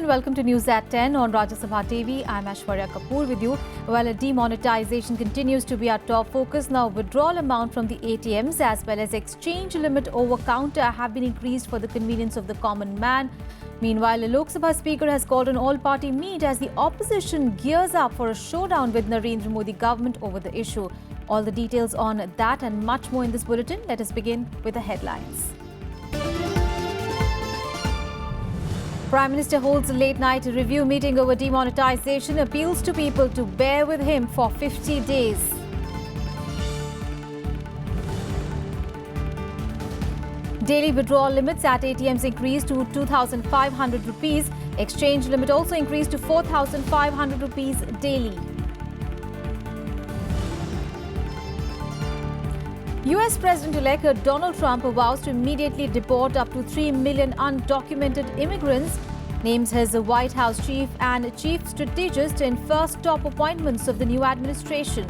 and welcome to News at 10 on Rajya Sabha TV. I'm Aishwarya Kapoor with you. While demonetization continues to be our top focus, now withdrawal amount from the ATMs as well as exchange limit over counter have been increased for the convenience of the common man. Meanwhile, the Lok Sabha Speaker has called an all-party meet as the opposition gears up for a showdown with Narendra Modi government over the issue. All the details on that and much more in this bulletin. Let us begin with the headlines. Prime Minister holds a late-night review meeting over demonetization, appeals to people to bear with him for 50 days. Daily withdrawal limits at ATMs increased to 2,500 rupees. Exchange limit also increased to 4,500 rupees daily. US President-elect Donald Trump vows to immediately deport up to 3 million undocumented immigrants, names his White House chief and chief strategist in first top appointments of the new administration.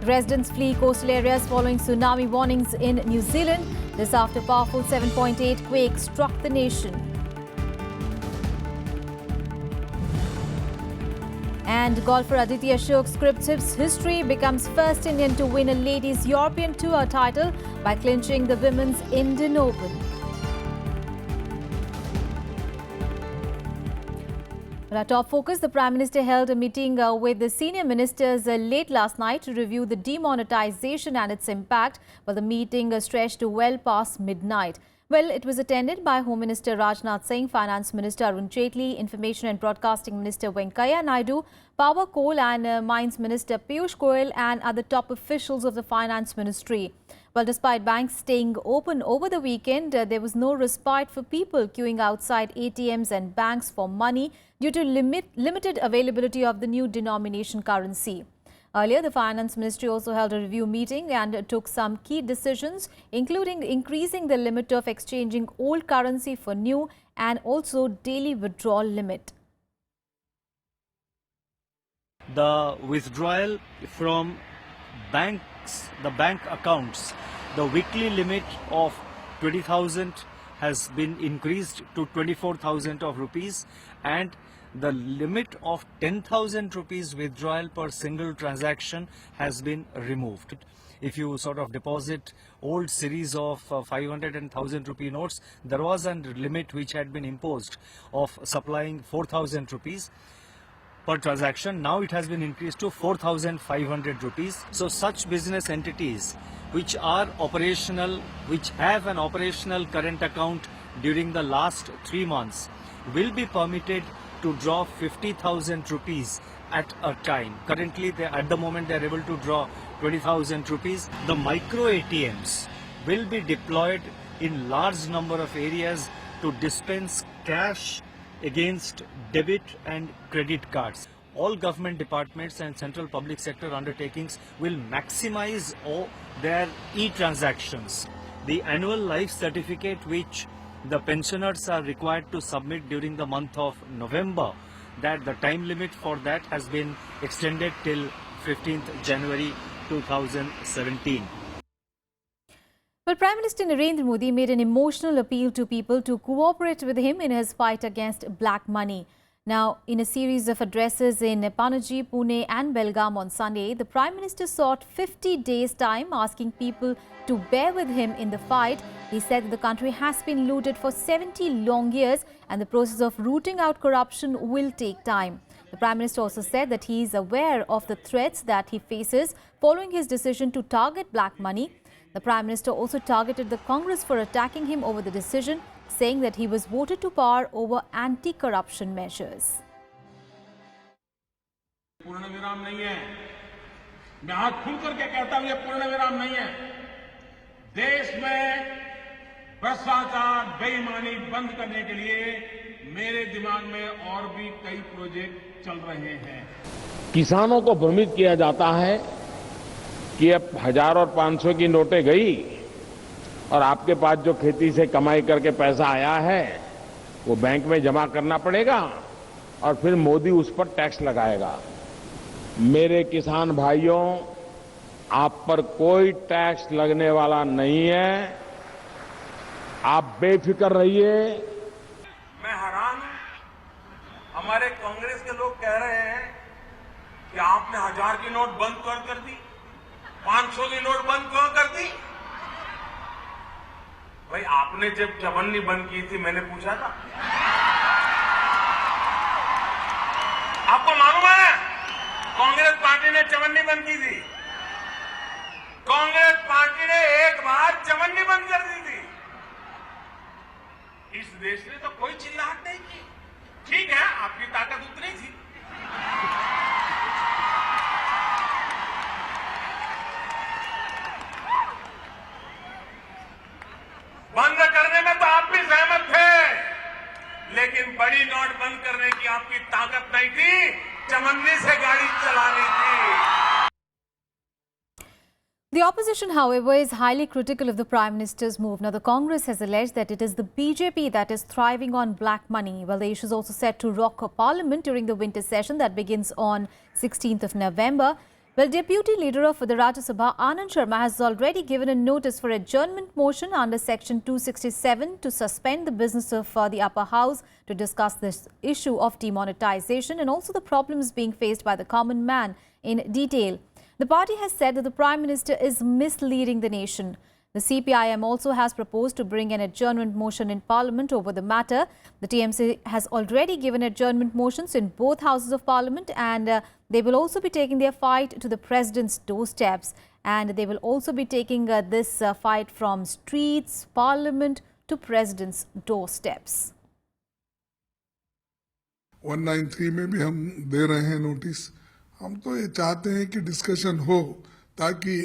Residents flee coastal areas following tsunami warnings in New Zealand. This after powerful 7.8 quake struck the nation. And golfer Aditya Ashok scripts his history, becomes first Indian to win a ladies' European Tour title by clinching the Women's Indian Open. Our top focus, the Prime Minister held a meeting with the senior ministers late last night to review the demonetization and its impact, while the meeting stretched well past midnight. Well, it was attended by Home Minister Rajnath Singh, Finance Minister Arun Jaitley, Information and Broadcasting Minister Venkaiah Naidu, Power, Coal and Mines Minister Piyush Goyal and other top officials of the Finance Ministry. Well, despite banks staying open over the weekend, there was no respite for people queuing outside ATMs and banks for money due to limited availability of the new denomination currency. Earlier, the Finance Ministry also held a review meeting and took some key decisions, including increasing the limit of exchanging old currency for new and also daily withdrawal limit. The withdrawal from banks, the bank accounts, the weekly limit of 20,000 has been increased to 24,000 of rupees, and the limit of 10,000 rupees withdrawal per single transaction has been removed. If you sort of deposit old series of 500 and 1,000 rupee notes, there was a limit which had been imposed of supplying 4,000 rupees per transaction. Now it has been increased to 4,500 rupees. So such business entities which are operational, which have an operational current account during the last 3 months will be permitted to draw 50,000 rupees at a time. Currently, at the moment, they are able to draw 20,000 rupees. The micro ATMs will be deployed in large number of areas to dispense cash against debit and credit cards. All government departments and central public sector undertakings will maximize their e-transactions. The annual life certificate which the pensioners are required to submit during the month of November, that the time limit for that has been extended till 15th January 2017. Well, Prime Minister Narendra Modi made an emotional appeal to people to cooperate with him in his fight against black money. Now, in a series of addresses in Panaji, Pune and Belgaum on Sunday, the Prime Minister sought 50 days' time, asking people to bear with him in the fight. He said that the country has been looted for 70 long years and the process of rooting out corruption will take time. The Prime Minister also said that he is aware of the threats that he faces following his decision to target black money. The Prime Minister also targeted the Congress for attacking him over the decision, saying that he was voted to power over anti-corruption measures. पूर्ण विराम नहीं है। मैं हाथ खुल करके कहता हूं, ये पूर्ण विराम नहीं है। देश में भ्रष्टाचार, बेईमानी बंद करने के लिए मेरे दिमाग में और भी कई प्रोजेक्ट चल रहे हैं। किसानों को भ्रमित किया जाता है कि अब 1000 और 500 की नोटें गई और आपके पास जो खेती से कमाई करके पैसा आया है वो बैंक में जमा करना पड़ेगा और फिर मोदी उस पर टैक्स लगाएगा। मेरे किसान भाइयों, आप पर कोई टैक्स लगने वाला नहीं है। आप बेफिक्र रहिए। मैं हैरान हूं, हमारे कांग्रेस के लोग कह रहे हैं कि आपने 1000 की नोट बंद कर दी, 500 की नोट बंद क्यों कर दी? भाई आपने जब चवन्नी बंद की थी मैंने पूछा था, आपको मालूम है कांग्रेस पार्टी ने चवन्नी बंद की थी। कांग्रेस पार्टी ने एक बार चवन्नी बंद कर दी थी। इस देश ने तो कोई चिल्लाहट नहीं की। ठीक है, आपकी ताकत उतनी थी। बंद करने में तो आप भी सहमत थे, लेकिन बड़ी नोट बंद करने की आपकी ताकत नहीं थी, चवन्नी से गाड़ी चलानी थी। The opposition, however, is highly critical of the Prime Minister's move. Now, the Congress has alleged that it is the BJP that is thriving on black money. Well, the issue is also set to rock Parliament during the winter session that begins on 16th of November. Well, Deputy Leader of the Rajya Sabha, Anand Sharma, has already given a notice for adjournment motion under Section 267 to suspend the business of the upper house to discuss this issue of demonetization and also the problems being faced by the common man in detail. The party has said that the Prime Minister is misleading the nation. The CPIM also has proposed to bring an adjournment motion in Parliament over the matter. The TMC has already given adjournment motions in both houses of Parliament, and they will also be taking their fight to the President's doorsteps. And they will also be taking this fight from streets, Parliament to President's doorsteps. 193 में भी हम दे रहे हैं notice. हम तो ये चाहते हैं कि डिस्कशन हो, ताकि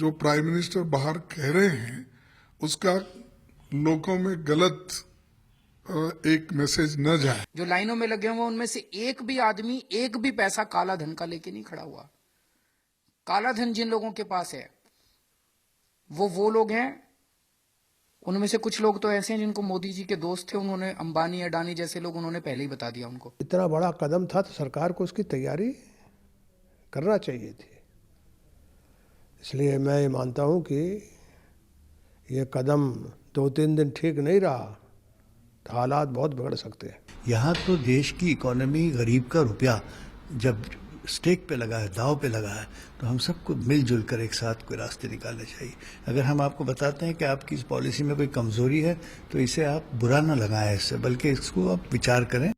जो प्राइम मिनिस्टर बाहर कह रहे हैं उसका लोगों में गलत एक मैसेज न जाए। जो लाइनों में लगे हुए उनमें से एक भी आदमी एक भी पैसा काला धन का लेके नहीं खड़ा हुआ। काला धन जिन लोगों के पास है वो लोग हैं, उनमें से कुछ लोग तो ऐसे हैं जिनको मोदी जी के दोस्त थे, उन्होंने अंबानी अडानी जैसे लोग उन्होंने पहले ही बता दिया उनको। इतना बड़ा कदम था तो सरकार को उसकी तैयारी करना चाहिए थी। इसलिए मैं ये मानता हूं कि ये कदम 2-3 दिन ठीक नहीं रहा तो हालात बहुत बिगड़ सकते हैं। यहाँ तो देश की इकोनॉमी, गरीब का रुपया जब स्टेक पे लगा है, दाव पे लगा है, तो हम सबको मिलजुल कर एक साथ कोई रास्ते निकालने चाहिए। अगर हम आपको बताते हैं कि आपकी इस पॉलिसी में कोई कमजोरी है तो इसे आप बुरा ना लगाएं इससे, बल्कि इसको आप विचार करें।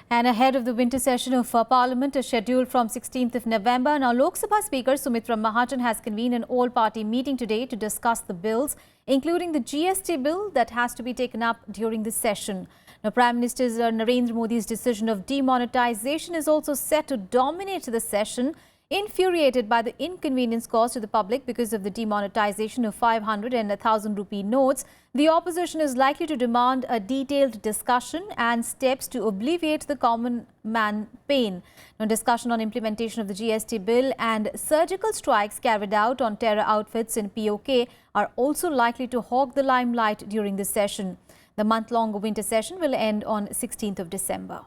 And ahead of the winter session of Parliament is scheduled from 16th of November. Now, Lok Sabha Speaker Sumitra Mahajan has convened an all-party meeting today to discuss the bills, including the GST bill that has to be taken up during the session. Now, Prime Minister Narendra Modi's decision of demonetization is also set to dominate the session. Infuriated by the inconvenience caused to the public because of the demonetization of 500 and 1,000 rupee notes, the opposition is likely to demand a detailed discussion and steps to alleviate the common man pain. Now, discussion on implementation of the GST bill and surgical strikes carried out on terror outfits in POK are also likely to hog the limelight during the session. The month-long winter session will end on 16th of December.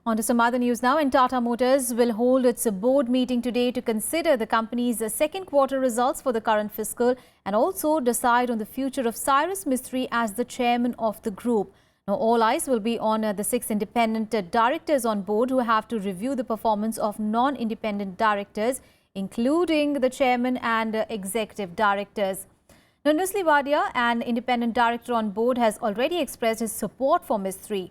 On to some other news now, and Tata Motors will hold its board meeting today to consider the company's second quarter results for the current fiscal and also decide on the future of Cyrus Mistry as the chairman of the group. Now, all eyes will be on the 6 independent directors on board who have to review the performance of non-independent directors, including the chairman and executive directors. Now, Nusli Wadia, an independent director on board, has already expressed his support for Mistry.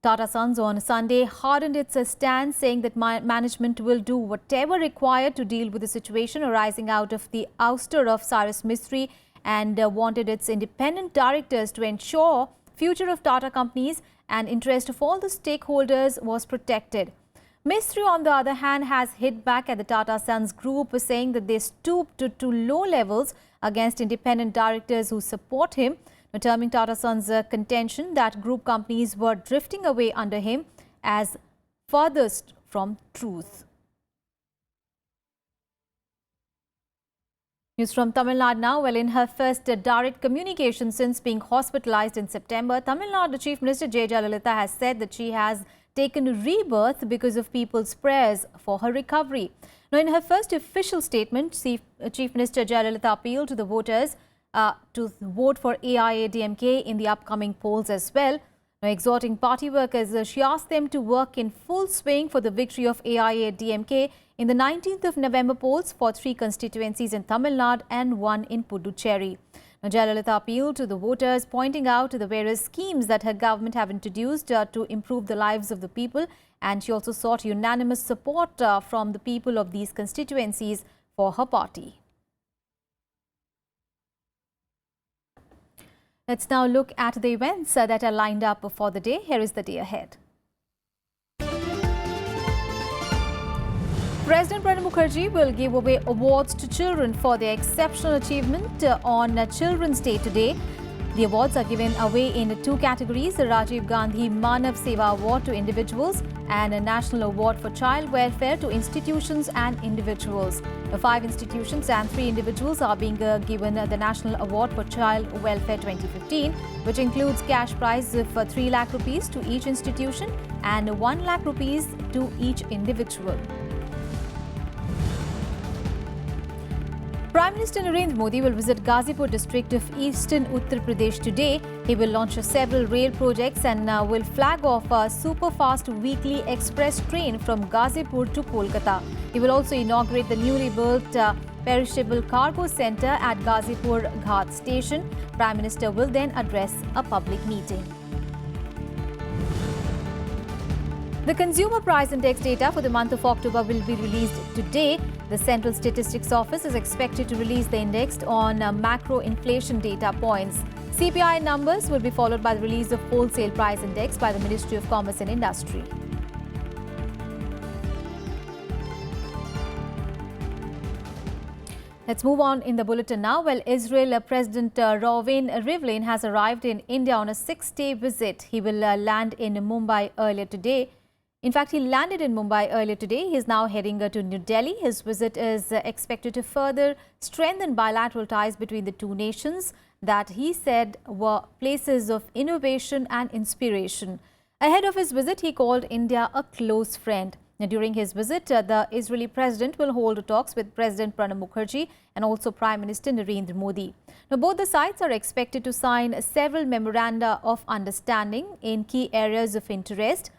Tata Sons on Sunday hardened its stance, saying that management will do whatever required to deal with the situation arising out of the ouster of Cyrus Mistry and wanted its independent directors to ensure future of Tata companies and interest of all the stakeholders was protected. Mistry, on the other hand, has hit back at the Tata Sons group, saying that they stooped to low levels against independent directors who support him, terming Tata Sons' contention that group companies were drifting away under him as furthest from truth. News from Tamil Nadu now. Well, in her first direct communication since being hospitalized in September, Tamil Nadu Chief Minister J. Jayalalitha has said that she has taken rebirth because of people's prayers for her recovery. Now, in her first official statement, Chief Minister Jayalalitha appealed to the voters to vote for AIADMK in the upcoming polls as well. Now, exhorting party workers, she asked them to work in full swing for the victory of AIADMK in the 19th of November polls for 3 constituencies in Tamil Nadu and 1 in Puducherry. Now, Jayalalitha appealed to the voters, pointing out the various schemes that her government have introduced to improve the lives of the people, and she also sought unanimous support from the people of these constituencies for her party. Let's now look at the events that are lined up for the day. Here is the day ahead. President Pranab Mukherjee will give away awards to children for their exceptional achievement on Children's Day today. The awards are given away in 2 categories: the Rajiv Gandhi Manav Seva Award to individuals and a National Award for Child Welfare to institutions and individuals. 5 institutions and 3 individuals are being given the National Award for Child Welfare 2015, which includes cash prize of 3 lakh rupees to each institution and 1 lakh rupees to each individual. Prime Minister Narendra Modi will visit Ghazipur district of eastern Uttar Pradesh today. He will launch several rail projects and will flag off a super-fast weekly express train from Ghazipur to Kolkata. He will also inaugurate the newly built perishable cargo centre at Ghazipur Ghat station. Prime Minister will then address a public meeting. The Consumer Price Index data for the month of October will be released today. The Central Statistics Office is expected to release the index on macro inflation data points. CPI numbers will be followed by the release of Wholesale Price Index by the Ministry of Commerce and Industry. Let's move on in the bulletin now. Well, Israel President Reuven Rivlin has arrived in India on a 6-day visit. He will land in Mumbai earlier today. In fact, he landed in Mumbai earlier today. He is now heading to New Delhi. His visit is expected to further strengthen bilateral ties between the 2 nations that he said were places of innovation and inspiration. Ahead of his visit, he called India a close friend. Now, during his visit, the Israeli president will hold talks with President Pranab Mukherjee and also Prime Minister Narendra Modi. Now, both the sides are expected to sign several memoranda of understanding in key areas of interest.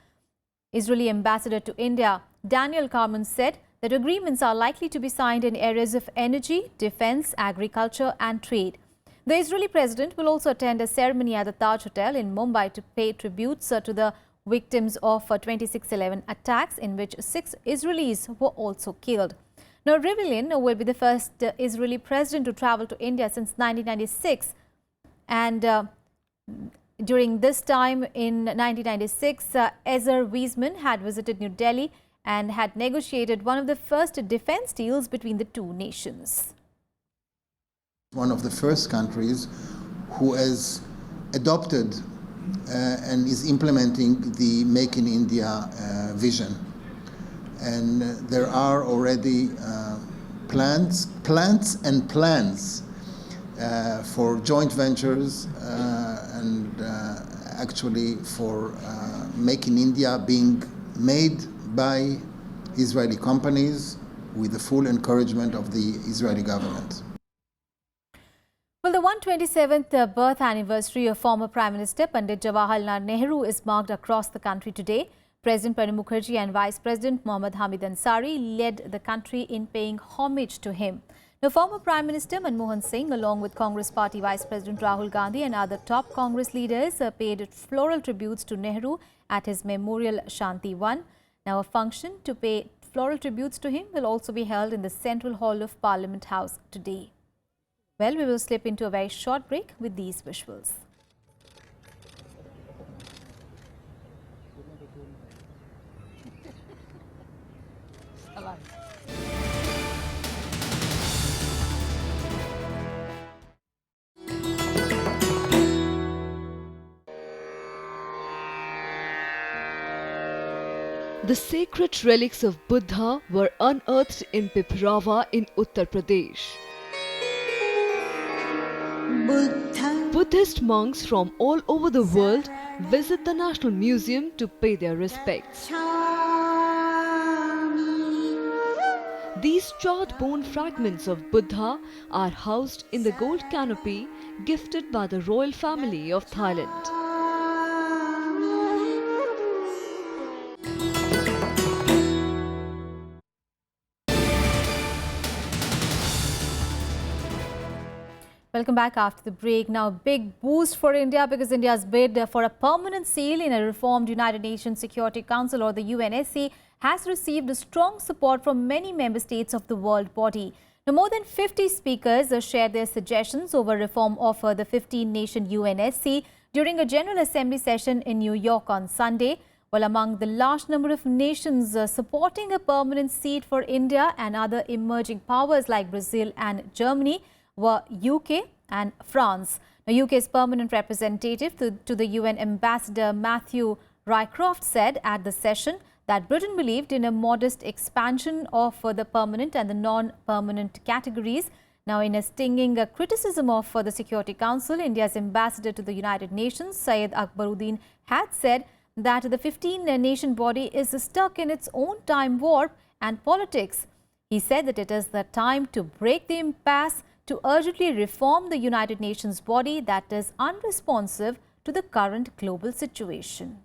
Israeli ambassador to India, Daniel Carman, said that agreements are likely to be signed in areas of energy, defense, agriculture and trade. The Israeli president will also attend a ceremony at the Taj Hotel in Mumbai to pay tributes to the victims of 26/11 attacks, in which 6 Israelis were also killed. Now, Rivlin will be the first Israeli president to travel to India since 1996, and during this time in 1996, Ezer Weizmann had visited New Delhi and had negotiated one of the first defense deals between the 2 nations. One of the first countries who has adopted and is implementing the Make in India vision. And there are already plans for joint ventures and actually for Make in India being made by Israeli companies with the full encouragement of the Israeli government. Well, the 127th birth anniversary of former Prime Minister Pandit Jawaharlal Nehru is marked across the country today. President Pranab Mukherjee and Vice President Mohammad Hamid Ansari led the country in paying homage to him. The former Prime Minister Manmohan Singh, along with Congress Party Vice President Rahul Gandhi and other top Congress leaders, paid floral tributes to Nehru at his memorial Shanti Wan. Now, a function to pay floral tributes to him will also be held in the Central Hall of Parliament House today. Well, we will slip into a very short break with these visuals. The sacred relics of Buddha were unearthed in Piprava in Uttar Pradesh. Buddhist monks from all over the world visit the National Museum to pay their respects. These charred bone fragments of Buddha are housed in the gold canopy gifted by the royal family of Thailand. Welcome back after the break. Now, big boost for India because India's bid for a permanent seal in a reformed United Nations Security Council or the UNSC has received strong support from many member states of the world body. Now, more than 50 speakers shared their suggestions over reform of the 15-nation UNSC during a General Assembly session in New York on Sunday. Well, among the large number of nations supporting a permanent seat for India and other emerging powers like Brazil and Germany were UK and France. Now, UK's permanent representative to the UN Ambassador Matthew Rycroft said at the session that Britain believed in a modest expansion of the permanent and the non-permanent categories. Now, in a stinging criticism of the Security Council, India's ambassador to the United Nations, Syed Akbaruddin, had said that the 15-nation body is stuck in its own time warp and politics. He said that it is the time to break the impasse, to urgently reform the United Nations body that is unresponsive to the current global situation.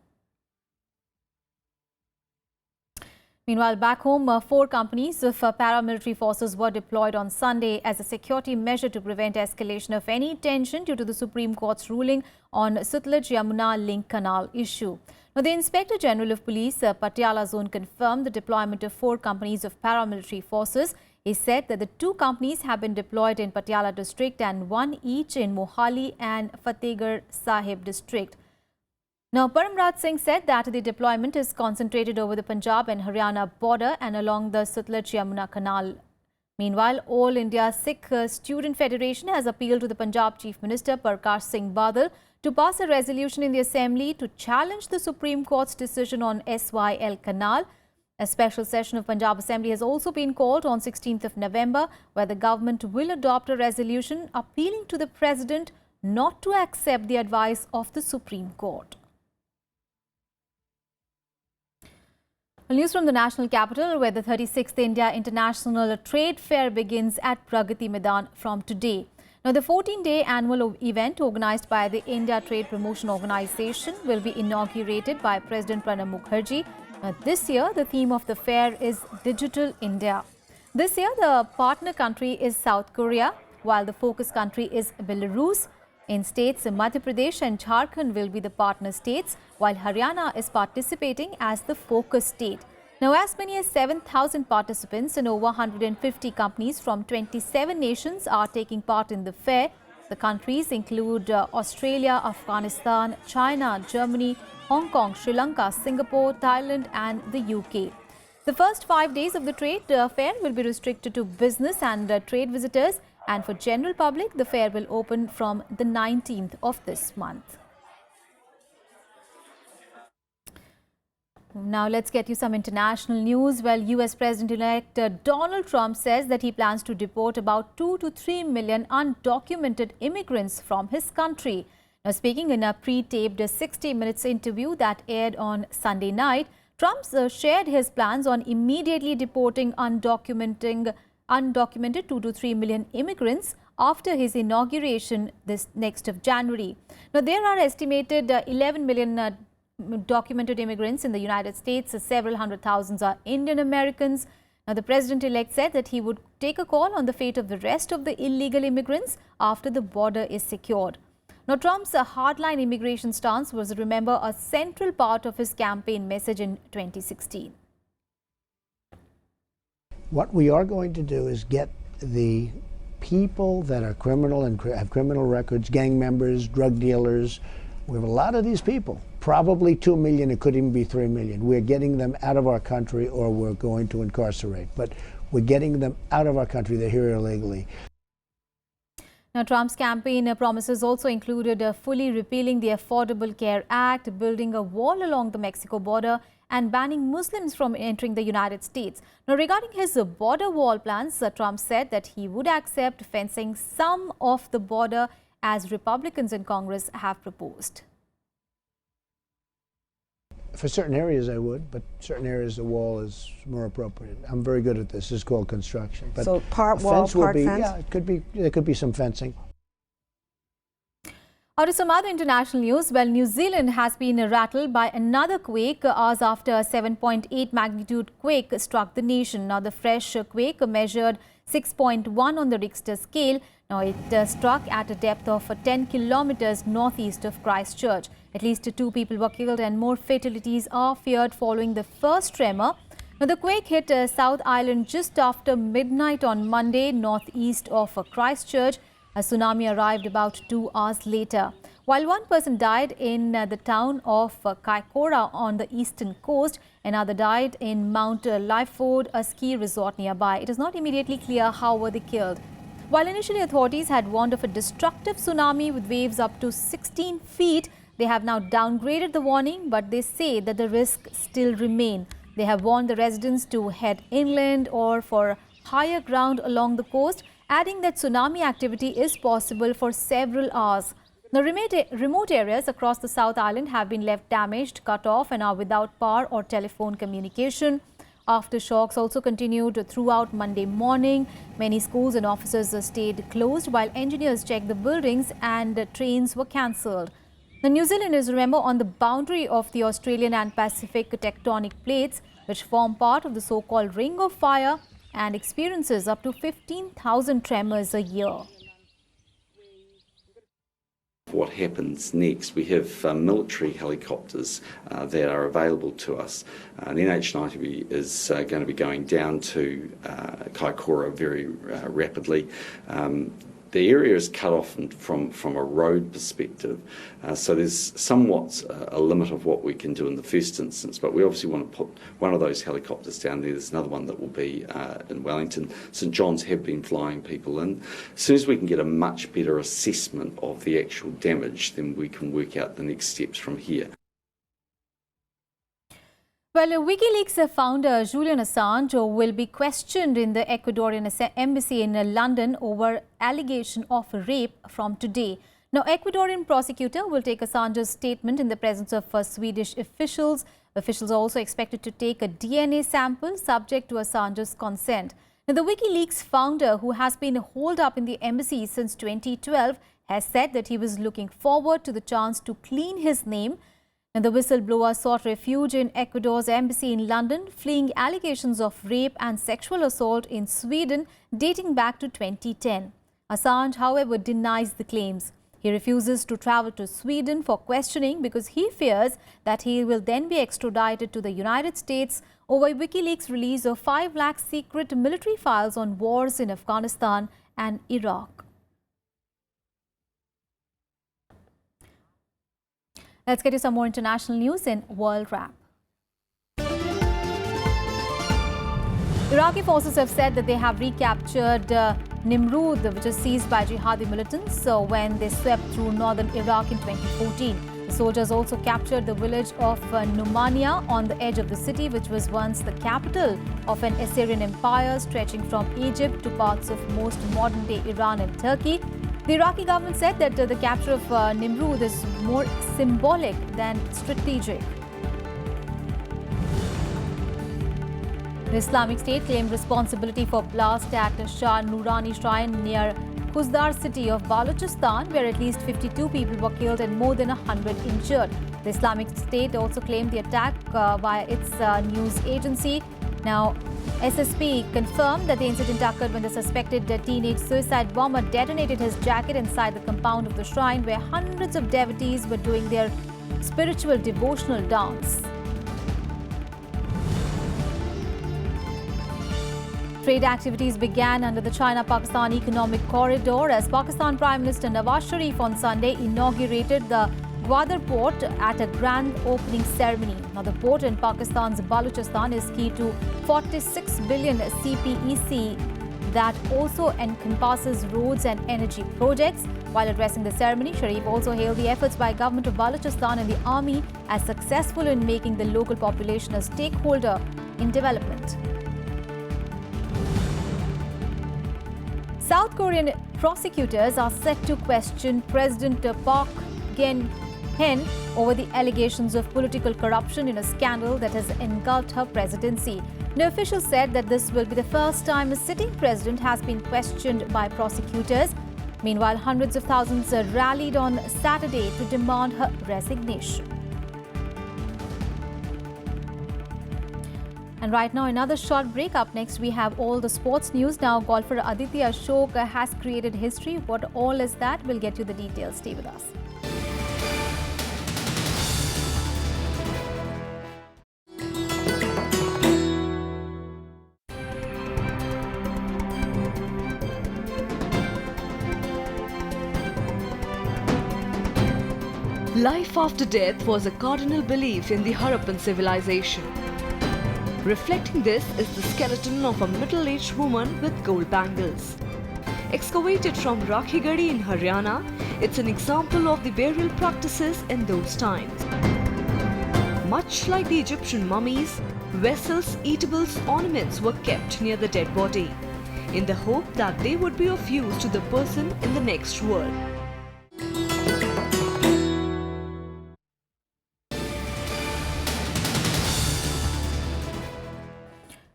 Meanwhile, back home, 4 companies of paramilitary forces were deployed on Sunday as a security measure to prevent escalation of any tension due to the Supreme Court's ruling on Sutlej-Yamuna Link Canal issue. Now, the Inspector General of Police, Patiala Zone, confirmed the deployment of 4 companies of paramilitary forces. He said that the 2 companies have been deployed in Patiala district and 1 each in Mohali and Fatehgarh Sahib district. Now, Paramraj Singh said that the deployment is concentrated over the Punjab and Haryana border and along the Sutlej-Yamuna Canal. Meanwhile, All India Sikh Student Federation has appealed to the Punjab Chief Minister Prakash Singh Badal to pass a resolution in the Assembly to challenge the Supreme Court's decision on SYL Canal. A special session of Punjab Assembly has also been called on 16th of November, where the government will adopt a resolution appealing to the President not to accept the advice of the Supreme Court. Well, news from the national capital, where the 36th India International Trade Fair begins at Pragati Maidan from today. Now, the 14-day annual event organized by the India Trade Promotion Organization will be inaugurated by President Pranab Mukherjee. This year, the theme of the fair is Digital India. This year, the partner country is South Korea, while the focus country is Belarus. In states, Madhya Pradesh and Jharkhand will be the partner states, while Haryana is participating as the focus state. Now, as many as 7,000 participants and over 150 companies from 27 nations are taking part in the fair. The countries include Australia, Afghanistan, China, Germany, Hong Kong, Sri Lanka, Singapore, Thailand and the UK. The first 5 days of the trade fair will be restricted to business and trade visitors, and for general public, the fair will open from the 19th of this month. Now let's get you some international news. Well, US President-elect Donald Trump says that he plans to deport about 2 to 3 million undocumented immigrants from his country. Now, speaking in a pre-taped 60 minutes interview that aired on Sunday night, Trump shared his plans on immediately deporting undocumented 2 to 3 million immigrants after his inauguration this next of January. Now, there are estimated 11 million documented immigrants in the United States. Several hundred thousands are Indian Americans. Now, the president-elect said that he would take a call on the fate of the rest of the illegal immigrants after the border is secured. Now, Trump's hardline immigration stance was, remember, a central part of his campaign message in 2016. What we are going to do is get the people that are criminal and have criminal records, gang members, drug dealers. We have a lot of these people, probably 2 million, it could even be 3 million. We're getting them out of our country or we're going to incarcerate. But we're getting them out of our country. They're here illegally. Now, Trump's campaign promises also included fully repealing the Affordable Care Act, building a wall along the Mexico border, and banning Muslims from entering the United States. Now, regarding his border wall plans, Trump said that he would accept fencing some of the border as Republicans in Congress have proposed. For certain areas I would, but certain areas the wall is more appropriate. I'm very good at this. This is called construction. But So part a wall, fence will part be, fence? yeah, it could be. There could be some fencing. Out of some other international news, well, New Zealand has been rattled by another quake hours after a 7.8 magnitude quake struck the nation. Now, the fresh quake measured 6.1 on the Richter scale. Now, it struck at a depth of 10 kilometers northeast of Christchurch. At least 2 people were killed and more fatalities are feared following the first tremor. Now, the quake hit South Island just after midnight on Monday, northeast of Christchurch. A tsunami arrived about 2 hours later. While one person died in the town of Kaikoura on the eastern coast, another died in Mount Lyford, a ski resort nearby. It is not immediately clear how were they killed. While initially authorities had warned of a destructive tsunami with waves up to 16 feet, they have now downgraded the warning, but they say that the risks still remain. They have warned the residents to head inland or for higher ground along the coast, adding that tsunami activity is possible for several hours. The remote areas across the South Island have been left damaged, cut off and are without power or telephone communication. Aftershocks also continued throughout Monday morning. Many schools and offices stayed closed while engineers checked the buildings and trains were cancelled. The New Zealand is, remember, on the boundary of the Australian and Pacific tectonic plates, which form part of the so-called Ring of Fire and experiences up to 15,000 tremors a year. What happens next? We have military helicopters that are available to us. The NH90 is going to be going down to Kaikoura very rapidly. The area is cut off from a road perspective, so there's somewhat a limit of what we can do in the first instance, but we obviously want to put one of those helicopters down there. There's another one that will be in Wellington. St John's have been flying people in. As soon as we can get a much better assessment of the actual damage, then we can work out the next steps from here. Well, WikiLeaks founder Julian Assange will be questioned in the Ecuadorian embassy in London over allegation of rape from today. Now, Ecuadorian prosecutor will take Assange's statement in the presence of Swedish officials. Officials are also expected to take a DNA sample subject to Assange's consent. Now, the WikiLeaks founder, who has been holed up in the embassy since 2012, has said that he was looking forward to the chance to clean his name. And the whistleblower sought refuge in Ecuador's embassy in London, fleeing allegations of rape and sexual assault in Sweden dating back to 2010. Assange, however, denies the claims. He refuses to travel to Sweden for questioning because he fears that he will then be extradited to the United States over WikiLeaks' release of 5 lakh secret military files on wars in Afghanistan and Iraq. Let's get you some more international news in World Wrap. Iraqi forces have said that they have recaptured Nimrud, which is seized by jihadi militants when they swept through northern Iraq in 2014. The soldiers also captured the village of Numania on the edge of the city, which was once the capital of an Assyrian empire stretching from Egypt to parts of most modern-day Iran and Turkey. The Iraqi government said that the capture of Nimrud is more symbolic than strategic. The Islamic State claimed responsibility for blast at Shah Noorani Shrine near Khuzdar city of Balochistan, where at least 52 people were killed and more than 100 injured. The Islamic State also claimed the attack via its news agency. Now, SSP confirmed that the incident occurred when the suspected teenage suicide bomber detonated his jacket inside the compound of the shrine, where hundreds of devotees were doing their spiritual devotional dance. Trade activities began under the China-Pakistan Economic Corridor as Pakistan Prime Minister Nawaz Sharif on Sunday inaugurated the Gwadar port at a grand opening ceremony. Now, the port in Pakistan's Balochistan is key to 46 billion CPEC that also encompasses roads and energy projects. While addressing the ceremony, Sharif also hailed the efforts by government of Balochistan and the army as successful in making the local population a stakeholder in development. South Korean prosecutors are set to question President Park Geun-hye pen over the allegations of political corruption in a scandal that has engulfed her presidency. The official said that this will be the first time a sitting president has been questioned by prosecutors. Meanwhile, hundreds of thousands rallied on Saturday to demand her resignation. And right now, another short break. Up next, we have all the sports news. Now, golfer Aditya Ashok has created history. What all is that? We'll get you the details. Stay with us. Life after death was a cardinal belief in the Harappan civilization. Reflecting this is the skeleton of a middle-aged woman with gold bangles. Excavated from Rakhigadi in Haryana, it's an example of the burial practices in those times. Much like the Egyptian mummies, vessels, eatables, ornaments were kept near the dead body, in the hope that they would be of use to the person in the next world.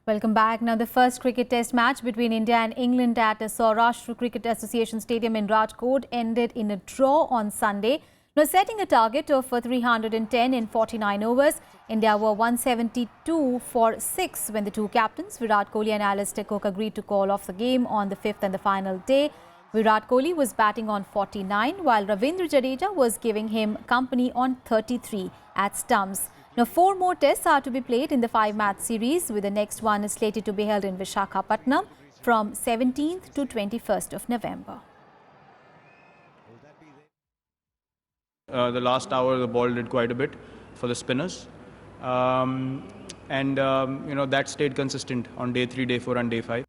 Welcome back. Now, the first cricket test match between India and England at Saurashtra Cricket Association Stadium in Rajkot ended in a draw on Sunday. Now, setting a target of 310 in 49 overs, India were 172 for 6 when the two captains, Virat Kohli and Alistair Cook, agreed to call off the game on the fifth and the final day. Virat Kohli was batting on 49, while Ravindra Jadeja was giving him company on 33 at stumps. Now, 4 more tests are to be played in the 5-match series, with the next one is slated to be held in Visakhapatnam from 17th to 21st of November. The last hour, the ball did quite a bit for the spinners. That stayed consistent on day 3, day 4 and day 5.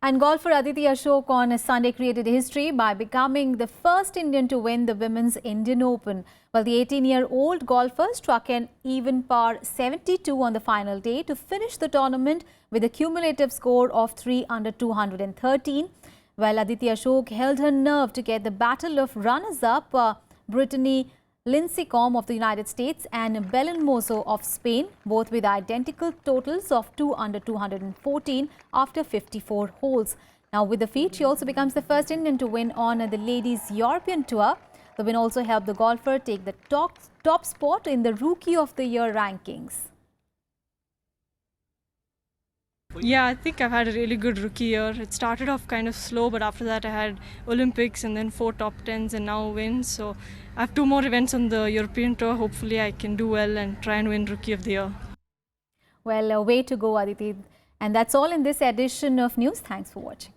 And golfer Aditya Ashok on Sunday created history by becoming the first Indian to win the Women's Indian Open. Well, the 18-year-old golfer struck an even par 72 on the final day to finish the tournament with a cumulative score of 3 under 213. Well, Aditya Ashok held her nerve to get the battle of runners-up Brittany Lincecum of the United States and Belen Mozo of Spain, both with identical totals of 2 under 214 after 54 holes. Now, with the feat, she also becomes the first Indian to win on the Ladies European Tour. The win also helped the golfer take the top spot in the Rookie of the Year rankings. Yeah, I think I've had a really good rookie year. It started off kind of slow, but after that I had Olympics and then 4 top 10s and now wins. So I have 2 more events on the European Tour. Hopefully I can do well and try and win Rookie of the Year. Well, way to go, Aditi. And that's all in this edition of news. Thanks for watching.